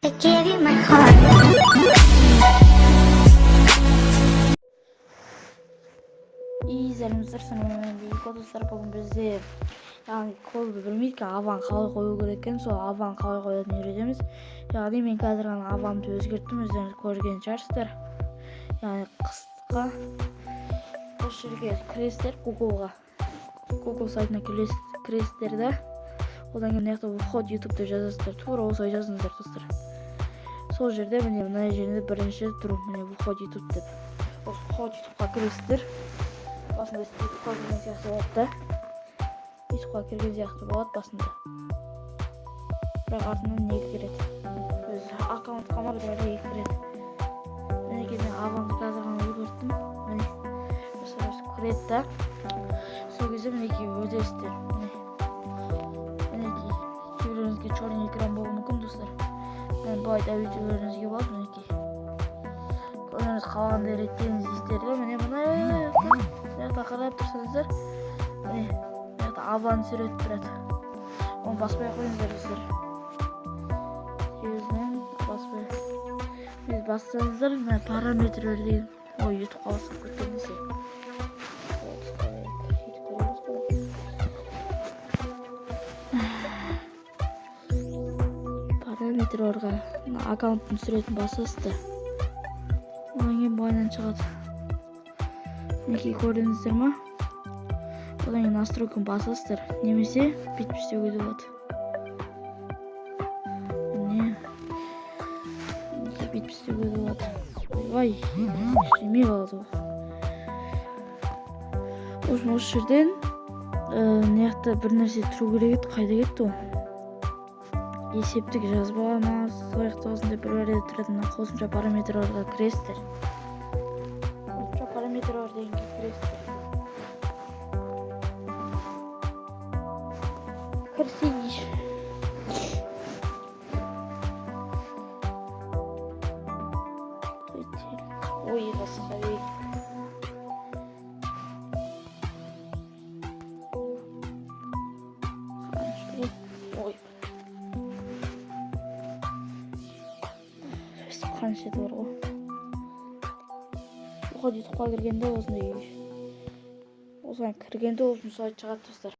I gave you my heart. Сәлеметсіздер, сонымен бейік достар, бүгін бізде яғни көбі білмейді аваны қалай қою керек екен, сол аваны қалай қоятынын үйретеміз. Яғни мен қазір ғана аванымды өзгерттім, өздеріңіз көрген шығарсыздар. Яғни қысқа осы жерге кіресіздер, Google сайтына кіресіздер да, одан кейін мына жақта вход YouTube деп жазасыздар, тура осылай жазыңыздар достар. Сол жерде міне мына жерінде бірінші тұру, міне вход YouTube деп. Осы вход YouTubeға кіресіздер. Басында ютубқа кірген сияқты болады да. Ютубқа кірген сияқты болады басында. Бірақ артынан неге кіреді? Өз аккаунтқа ма бірдеңеге кіреді. Мінекей мен аванды қазір ғана өзгерттім. Міне осылай кіреді да. Сол кезде мінекей өтесіздер. Мінекей кейбіреулеріңізге черный экран болуы мүмкін достар. Мен былай да өтулеріңізге болады мінекей. Өзіңіз қалғандай реттеңіз дейсіздер да, міне мына жақта қарап тұрсаңыздар, міне мына жақта аваны суреті тұрады. Оны баспай қойыңыздар достар. Өзінен баспай. Біз бассаңыздар, мына параметрлер деген. Ой, ютубқа басып кеткен десе. Параметрлерға аккаунттың суретін басасыздар. Одан кейін бойынан шығады. Мінекей көрдіңіздер ма? Одан кейін настройканы басасыздар. Немесе бүйтіп істеуге де болады. Бүйтіп істеуге де болады. Ойбай, işlemей қалады ол. Осы жерден мына жақта бір нәрсе тұру керек еді, қайда кетті ол? Есептік жазба ма, сояқтығысын деп бір тұратын қосымша параметрларға кіресіздер. Қосымша параметрлар дегенге кіресіздер. Кірсейш. Ой, басқабей. Ой. Қанша еді бар ғой. Бұға ютубқа кіргенде осындай. Осыған кіргенде осыны сайт шығады достар.